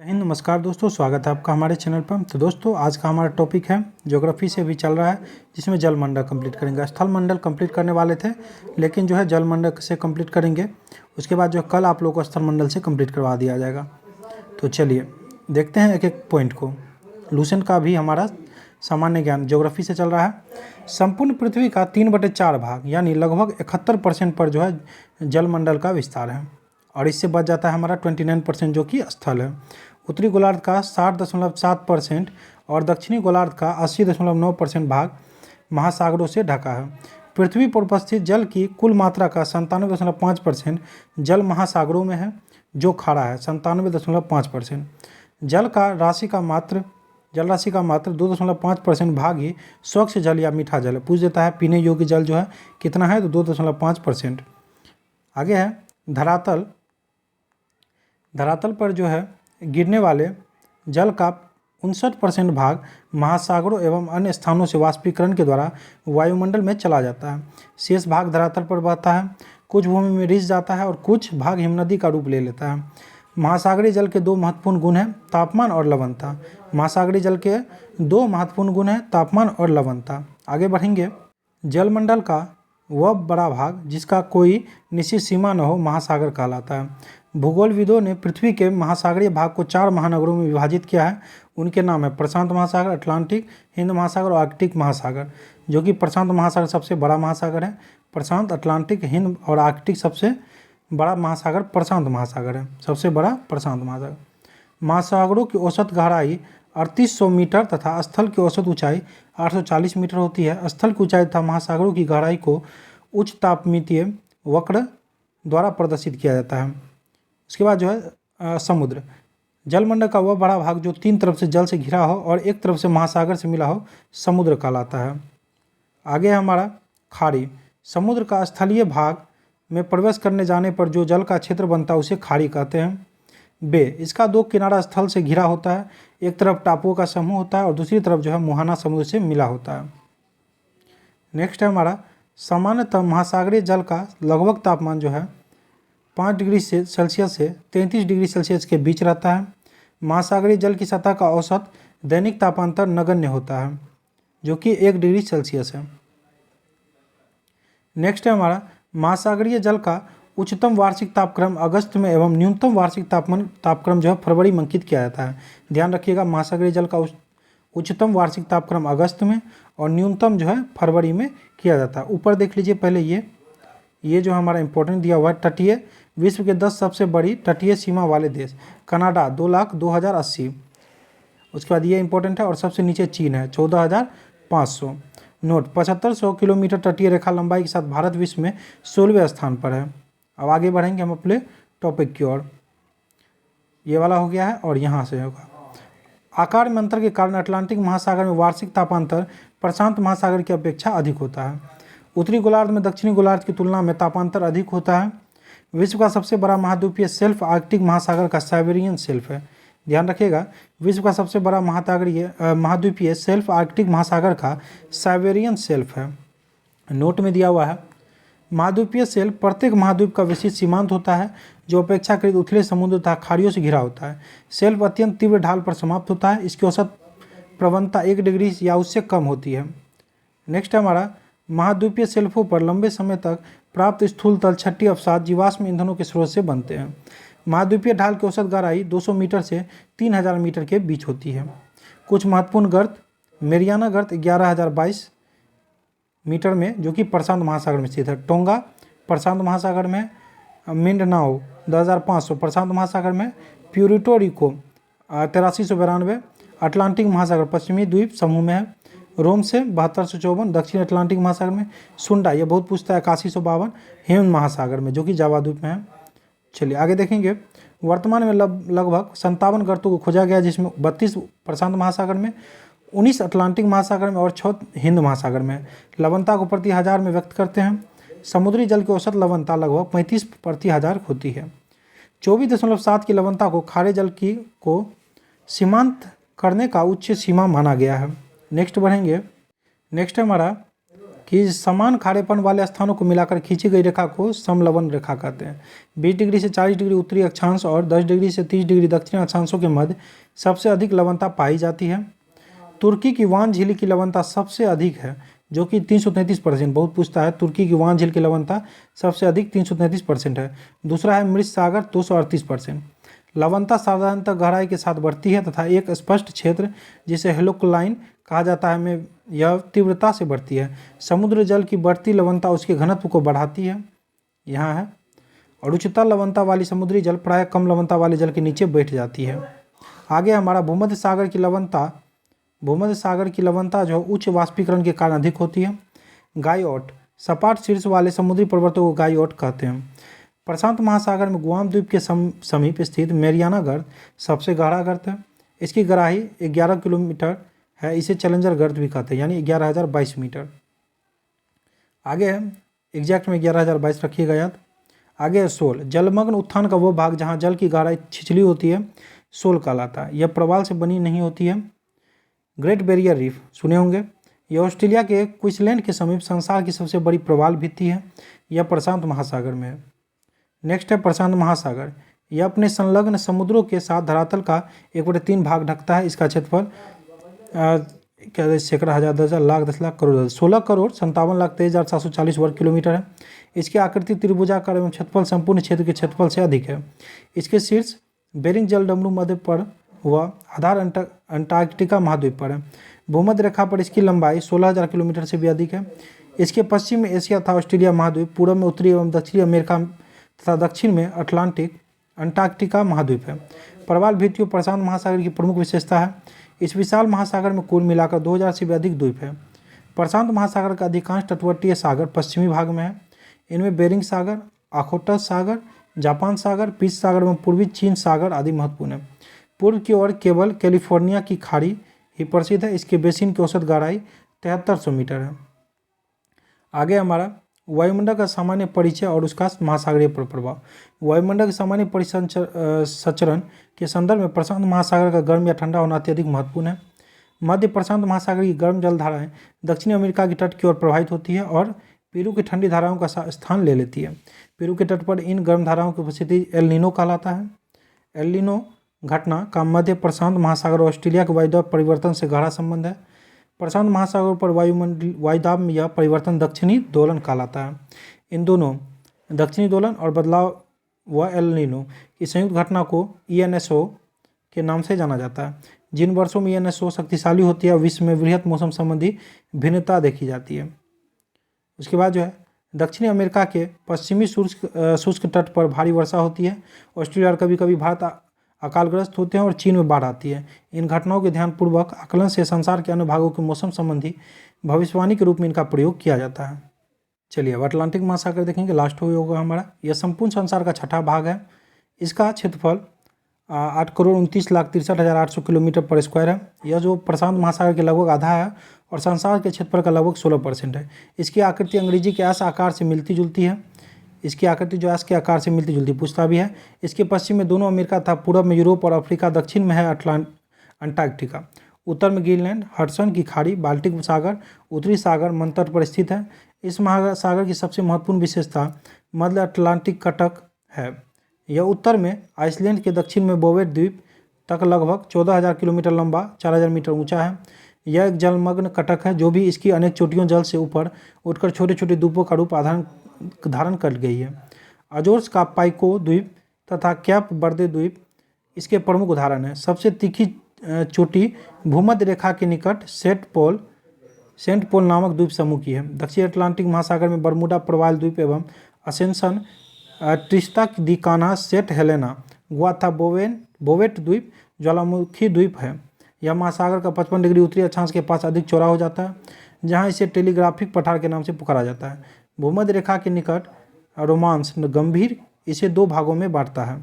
हिंद नमस्कार दोस्तों, स्वागत है आपका हमारे चैनल पर। तो दोस्तों आज का हमारा टॉपिक है ज्योग्राफी से भी चल रहा है, जिसमें जल मंडल कंप्लीट करेंगे। स्थल मंडल कंप्लीट करने वाले थे, लेकिन जो है जल मंडल से कंप्लीट करेंगे। उसके बाद जो कल आप लोगों को स्थल मंडल से कंप्लीट करवा दिया जाएगा। तो चलिए देखते हैं एक एक पॉइंट को। लूसेंट का भी हमारा सामान्य ज्ञान ज्योग्राफी से चल रहा है। संपूर्ण पृथ्वी का 3/4 भाग यानी लगभग 71% पर जो है जल मंडल का विस्तार है, और इससे बच जाता है हमारा 29% जो कि स्थल है। उत्तरी गोलार्ध का 60.7% और दक्षिणी गोलार्ध का 80.9% भाग महासागरों से ढका है। पृथ्वी पर उपस्थित जल की कुल मात्रा का 97.5% जल महासागरों में है, जो खारा है 97.5%। जल राशि का मात्र 2.5% भाग ही स्वच्छ जल या मीठा जल है। पूछ देता है पीने योग्य जल जो है कितना है, तो 2.5%। आगे है धरातल पर जो है गिरने वाले जल का 59% भाग महासागरों एवं अन्य स्थानों से वाष्पीकरण के द्वारा वायुमंडल में चला जाता है। शेष भाग धरातल पर बहता है, कुछ भूमि में रिस जाता है और कुछ भाग हिमनदी का रूप ले लेता है। महासागरीय जल के दो महत्वपूर्ण गुण हैं, तापमान और लवणता। महासागरीय जल के दो महत्वपूर्ण गुण हैं, तापमान और लवणता। आगे बढ़ेंगे। जलमंडल का वह बड़ा भाग जिसका कोई निश्चित सीमा न हो महासागर कहलाता है। भूगोलविदों ने पृथ्वी के महासागरीय भाग को 4 महानगरों में विभाजित किया है। उनके नाम है प्रशांत महासागर, अटलांटिक, हिंद महासागर और आर्कटिक महासागर। जो कि प्रशांत महासागर सबसे बड़ा महासागर है। प्रशांत, अटलांटिक, हिंद और आर्कटिक सबसे बड़ा महासागर प्रशांत महासागर है, सबसे बड़ा प्रशांत महासागर। महासागरों की औसत गहराई 3800 मीटर तथा स्थल की औसत ऊंचाई 840 मीटर होती है। स्थल की ऊंचाई तथा महासागरों की गहराई को उच्च तापमीतीय वक्र द्वारा प्रदर्शित किया जाता है। उसके बाद जो है समुद्र। जलमंडल का वह बड़ा भाग जो 3 तरफ से जल से घिरा हो और एक तरफ से महासागर से मिला हो समुद्र कहलाता है। आगे है हमारा खाड़ी। समुद्र का स्थलीय भाग में प्रवेश करने जाने पर जो जल का क्षेत्र बनता है उसे खाड़ी कहते हैं। बे, इसका 2 किनारा स्थल से घिरा होता है। एक तरफ टापुओं का समूह होता है और दूसरी तरफ जो है मुहाना समुद्र से मिला होता है। नेक्स्ट है हमारा सामान्यतः महासागरीय जल का लगभग तापमान जो है 5 डिग्री सेल्सियस से 33 डिग्री सेल्सियस के बीच रहता है। महासागरीय जल की सतह का औसत दैनिक तापांतर नगण्य होता है, जो कि 1 डिग्री सेल्सियस है। नेक्स्ट है हमारा महासागरीय जल का उच्चतम वार्षिक तापक्रम अगस्त में एवं न्यूनतम वार्षिक तापक्रम जो है फरवरी में अंकित किया जाता है। ध्यान रखिएगा, महासागरीय जल का उच्चतम वार्षिक तापक्रम अगस्त में और न्यूनतम जो है फरवरी में किया जाता है। ऊपर देख लीजिए पहले ये जो हमारा इंपॉर्टेंट दिया हुआ है, तटीय विश्व के 10 सबसे बड़ी तटीय सीमा वाले देश। कनाडा 2,02,080। उसके बाद ये इंपॉर्टेंट है, और सबसे नीचे चीन है 14,500। नोट, 7500 किलोमीटर तटीय रेखा लंबाई के साथ भारत विश्व में 16वें स्थान पर है। अब आगे बढ़ेंगे हम अपने टॉपिक की ओर। ये वाला हो गया है और यहाँ से होगा। आकार में अंतर के कारण अटलांटिक महासागर में वार्षिक तापांतर प्रशांत महासागर की अपेक्षा अधिक होता है। उत्तरी गोलार्ध में दक्षिणी गोलार्ध की तुलना में तापांतर अधिक होता है। विश्व का सबसे बड़ा महाद्वीपीय शेल्फ आर्कटिक महासागर का साइबेरियन शेल्फ है। ध्यान रखिएगा, विश्व का सबसे बड़ा महाद्वीपीय शेल्फ आर्कटिक महासागर का साइबेरियन शेल्फ है। नोट में दिया हुआ है, महाद्वीपीय शेल्फ प्रत्येक महाद्वीप का विशिष्ट सीमांत होता है, जो अपेक्षाकृत उथले समुद्र तथा खाड़ियों से घिरा होता है। शेल्फ अत्यंत तीव्र ढाल पर समाप्त होता है। इसकी औसत प्रवणता 1 डिग्री या उससे कम होती है। नेक्स्ट है हमारा महाद्वीपीय शेल्फों पर लंबे समय तक प्राप्त स्थूल तल छठी अवसाद जीवाश्म ईंधनों के स्रोत से बनते हैं। महाद्वीपीय ढाल की औसत गहराई 200 मीटर से 3000 मीटर के बीच होती है। कुछ महत्वपूर्ण गर्त, मेरियाना गर्त 11,022 मीटर में, जो कि प्रशांत महासागर में स्थित है। टोंगा प्रशांत महासागर में, मिंडनाओ 2500 प्रशांत महासागर में, प्यूरिटो रिको 8392 अटलांटिक महासागर पश्चिमी द्वीप समूह में है। रोम से 7254 दक्षिण अटलांटिक महासागर में। सुंडा, ये बहुत पूछता है, 8152 हिंद महासागर में, जो कि जावा द्वीप में है। चलिए आगे देखेंगे। वर्तमान में लगभग 57 गर्तों को खोजा गया, जिसमें 32 प्रशांत महासागर में, 19 अटलांटिक महासागर में और 6 हिंद महासागर में। लवणता को प्रति 1000 में व्यक्त करते हैं। समुद्री जल की औसत लवणता लगभग 35 प्रति 1000 होती है। 24.7 की लवणता को खारे जल को सीमांत करने का उच्च सीमा माना गया है। नेक्स्ट बढ़ेंगे। नेक्स्ट हमारा कि समान खारेपन वाले स्थानों को मिलाकर खींची गई रेखा को समलवन रेखा कहते हैं। 20 डिग्री से 40 डिग्री उत्तरी अक्षांश और 10 डिग्री से 30 डिग्री दक्षिणी अक्षांशों के मध्य सबसे अधिक लवणता पाई जाती है। तुर्की की वान झील की लवणता सबसे अधिक है, जो कि 333%। बहुत पूछता है, तुर्की की वान झील की लवणता सबसे अधिक 333% है। दूसरा है मृत सागर 238%। लवणता साधारणतः गहराई के साथ बढ़ती है तथा एक स्पष्ट क्षेत्र जिसे हेलोक्लाइन कहा जाता है में यह तीव्रता से बढ़ती है। समुद्र जल की बढ़ती लवणता उसके घनत्व को बढ़ाती है, यहाँ है। और उच्चतर लवणता वाली समुद्री जल प्रायः कम लवणता वाले जल के नीचे बैठ जाती है। आगे हमारा भूमध्य सागर की लवणता जो उच्च वाष्पीकरण के कारण अधिक होती है। गाइओट, सपाट शीर्ष वाले समुद्री पर्वतों को गाइओट कहते हैं। प्रशांत महासागर में गुआम द्वीप के समीप स्थित मैरियाना गर्त सबसे गहरा गर्त है। इसकी गहराई 11 किलोमीटर है। इसे चैलेंजर गर्त भी कहते हैं, यानी 11,022 मीटर। आगे है, एग्जैक्ट में 11,022 रखिएगा याद। आगे है शोल, जलमग्न उत्थान का वो भाग जहाँ जल की गहराई छिछली होती है, शोल कहलाता है। यह प्रवाल से बनी नहीं होती है। ग्रेट बैरियर रीफ सुने होंगे, यह ऑस्ट्रेलिया के क्वींसलैंड के समीप संसार की सबसे बड़ी प्रवाल भित्ति है। यह प्रशांत महासागर में है। नेक्स्ट है प्रशांत महासागर, यह अपने संलग्न समुद्रों के साथ धरातल का 1/3 भाग ढकता है। इसका क्षेत्रफल क्या सैकड़ा, हज़ार, 10,000, लाख, 10 लाख, करोड़, 16,57,23,740 वर्ग किलोमीटर है। इसकी आकृति त्रिभुजाकार एवं क्षेत्रफल संपूर्ण क्षेत्र के क्षेत्रफल से अधिक है। इसके शीर्ष बेरिंग जलडमरू मध्य पर व आधार अंटार्कटिका महाद्वीप पर है। भूमध्य रेखा पर इसकी लंबाई 16,000 किलोमीटर से भी अधिक है। इसके पश्चिम में एशिया तथा ऑस्ट्रेलिया महाद्वीप, पूर्व में उत्तरी एवं दक्षिणी अमेरिका तथा दक्षिण में अंटार्कटिका महाद्वीप है। प्रवाल भित्तियों प्रशांत महासागर की प्रमुख विशेषता है। इस विशाल महासागर में कुल मिलाकर 2000 से भी अधिक द्वीप है। प्रशांत महासागर का अधिकांश तटवर्तीय सागर पश्चिमी भाग में है। इनमें बेरिंग सागर, ओखोटक सागर, जापान सागर, पीस सागर एवं पूर्वी चीन सागर आदि महत्वपूर्ण है। पूर्व की ओर केवल कैलिफोर्निया की खाड़ी ही प्रसिद्ध है। इसके बेसिन की औसत गहराई 7300 मीटर है। आगे हमारा वायुमंडल का सामान्य परिचय और उसका महासागरीय प्रभाव। वायुमंडल के सामान्य परिसंचरण के संदर्भ में प्रशांत महासागर का गर्म या ठंडा होना अत्यधिक महत्वपूर्ण है। मध्य प्रशांत महासागर की गर्म जलधाराएं दक्षिणी अमेरिका की तट की ओर प्रवाहित होती है और पेरू की ठंडी धाराओं का स्थान ले लेती है। पेरू के तट पर इन गर्म धाराओं की उपस्थिति एल नीनो कहलाता है। एल नीनो घटना का मध्य प्रशांत महासागर और ऑस्ट्रेलिया के वायुदाब परिवर्तन से गहरा संबंध है। प्रशांत महासागर पर वायुदाब में यह परिवर्तन दक्षिणी दोलन कहलाता है। इन दोनों दक्षिणी दोलन और बदलाव व एल नीनो की संयुक्त घटना को ENSO के नाम से जाना जाता है। जिन वर्षों में ENSO शक्तिशाली होती है, विश्व में वृहत मौसम संबंधी भिन्नता देखी जाती है। उसके बाद जो है दक्षिणी अमेरिका के पश्चिमी शुष्क तट पर भारी वर्षा होती है। ऑस्ट्रेलिया और कभी कभी भारत अकालग्रस्त होते हैं और चीन में बाढ़ आती है। इन घटनाओं के ध्यानपूर्वक आकलन से संसार के अन्य भागों के मौसम संबंधी भविष्यवाणी के रूप में इनका प्रयोग किया जाता है। चलिए अब अटलांटिक महासागर देखेंगे, लास्ट होगा हमारा। यह संपूर्ण संसार का छठा भाग है। इसका क्षेत्रफल 8,29,63,800 किलोमीटर पर स्क्वायर है। यह जो प्रशांत महासागर के लगभग आधा है और संसार के क्षेत्रफल का लगभग 16% है। इसकी आकृति अंग्रेजी के एस आकार से मिलती जुलती है। इसकी आकृति जो एस के आकार से मिलती जुलती पूछता भी है। इसके पश्चिम में दोनों अमेरिका तथा पूर्व में यूरोप और अफ्रीका, दक्षिण में है अंटार्कटिका, उत्तर में ग्रीनलैंड, हडसन की खाड़ी, बाल्टिक सागर, उत्तरी सागर मंतट पर स्थित है। इस महासागर की सबसे महत्वपूर्ण विशेषता मध्य अटलांटिक कटक है। यह उत्तर में आइसलैंड के दक्षिण में बोवेट द्वीप तक लगभग 14,000 किलोमीटर लंबा, 4,000 मीटर ऊंचा है। यह एक जलमग्न कटक है जो भी इसकी अनेक चोटियों जल से ऊपर उठकर छोटे छोटे द्वीपों का रूप धारण कर गई है। अजोर्स का पाइको द्वीप तथा कैप बर्दे द्वीप इसके प्रमुख उदाहरण हैं। सबसे तीखी चोटी भूमध्य रेखा के निकट सेंट पोल नामक द्वीप समूह की है। दक्षिण अटलांटिक महासागर में बरमूडा प्रवाल द्वीप एवं असेंशन, ट्रिस्टा दी कान्हा, सेंट हेलेना, गुआथा बोवेट द्वीप ज्वालामुखी द्वीप है। यह महासागर का 55 डिग्री उत्तरी अक्षांश के पास अधिक चौड़ा हो जाता है, जहाँ इसे टेलीग्राफिक पठार के नाम से पुकारा जाता है। भूमध्य रेखा के निकट रोमांस गंभीर इसे दो भागों में बांटता है।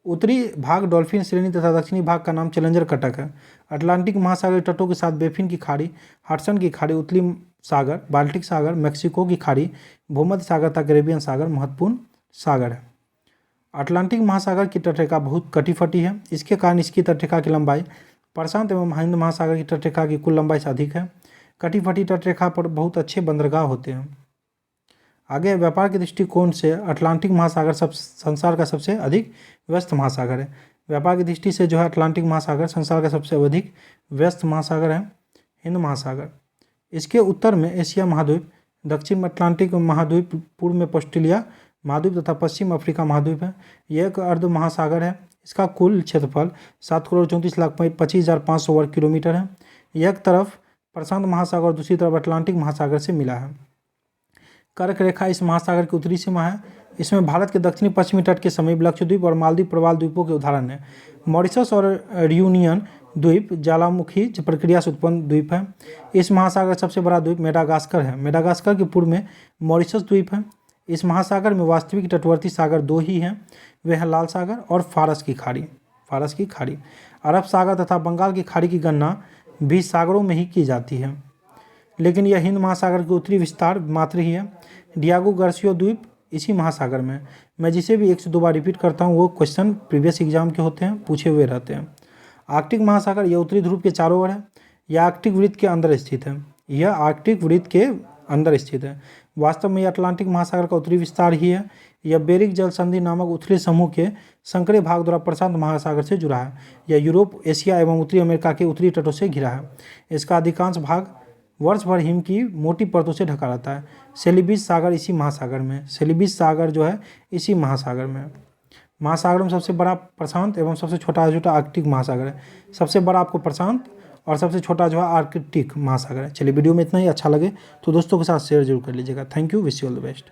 उत्तरी भाग डॉल्फिन श्रेणी तथा दक्षिणी भाग का नाम चैलेंजर कटक है। अटलांटिक महासागर तटों के साथ बेफिन की खाड़ी, हडसन की खाड़ी, उत्तरी सागर, बाल्टिक सागर, मेक्सिको की खाड़ी, भूमध्य सागर तथा कैरेबियन सागर महत्वपूर्ण सागर है। अटलांटिक महासागर की तटरेखा बहुत कटी-फटी है। इसके कारण इसकी तटरेखा की लंबाई प्रशांत एवं हिंद महासागर की तटरेखा की कुल लंबाई से अधिक है। कटी फटी तटरेखा पर बहुत अच्छे बंदरगाह होते हैं। आगे व्यापार के दृष्टिकोण से अटलांटिक महासागर संसार का सबसे अधिक व्यस्त महासागर है। व्यापार की दृष्टि से जो है अटलांटिक महासागर संसार का सबसे अधिक व्यस्त महासागर है। हिंद महासागर, इसके उत्तर में एशिया महाद्वीप, दक्षिण में अटलांटिक महाद्वीप, पूर्व में ऑस्ट्रेलिया महाद्वीप तथा पश्चिम अफ्रीका महाद्वीप है। यह एक अर्ध महासागर है। इसका कुल क्षेत्रफल 7,34,25,500 वर्ग किलोमीटर है। एक तरफ प्रशांत महासागर और दूसरी तरफ अटलांटिक महासागर से मिला है। कर्क रेखा इस महासागर की उत्तरी सीमा है। इसमें भारत के दक्षिणी पश्चिमी तट के समीप लक्षद्वीप और मालदीव प्रवाल द्वीपों के उदाहरण है। मॉरिशस और रियूनियन द्वीप ज्वालामुखी प्रक्रिया से उत्पन्न द्वीप है। इस महासागर का सबसे बड़ा द्वीप मेडागास्कर है। मेडागास्कर के पूर्व में मॉरिशस द्वीप है। इस महासागर में वास्तविक तटवर्ती सागर दो ही हैं, वे हैं लाल सागर और फारस की खाड़ी। अरब सागर तथा बंगाल की खाड़ी की गणना भी सागरों में ही की जाती है, लेकिन यह हिंद महासागर के उत्तरी विस्तार मात्र ही है। डियागो गार्सिया द्वीप इसी महासागर में। मैं जिसे भी 1 से 2 बार रिपीट करता हूँ वो क्वेश्चन प्रीवियस एग्जाम के होते हैं, पूछे हुए रहते हैं। आर्कटिक महासागर यह उत्तरी ध्रुव के चारों ओर है। यह आर्कटिक वृत्त के अंदर स्थित है। वास्तव में यह अटलांटिक महासागर का उत्तरी विस्तार ही है। यह बेरिंग जल संधि नामक उत्तरी समूह के संकरे भाग द्वारा प्रशांत महासागर से जुड़ा है। यह यूरोप, एशिया एवं उत्तरी अमेरिका के उत्तरी तटों से घिरा है। इसका अधिकांश भाग वर्ष भर हिम की मोटी परतों से ढका रहता है। सेलिबीज सागर इसी महासागर में। सेलिबीज सागर जो है इसी महासागर में। महासागरों में सबसे बड़ा प्रशांत एवं सबसे छोटा आर्कटिक महासागर है। सबसे बड़ा आपको प्रशांत और सबसे छोटा जो है आर्कटिक महासागर है। चलिए वीडियो में इतना ही। अच्छा लगे तो दोस्तों के साथ शेयर जरूर कर लीजिएगा। Thank you, wish you all the best.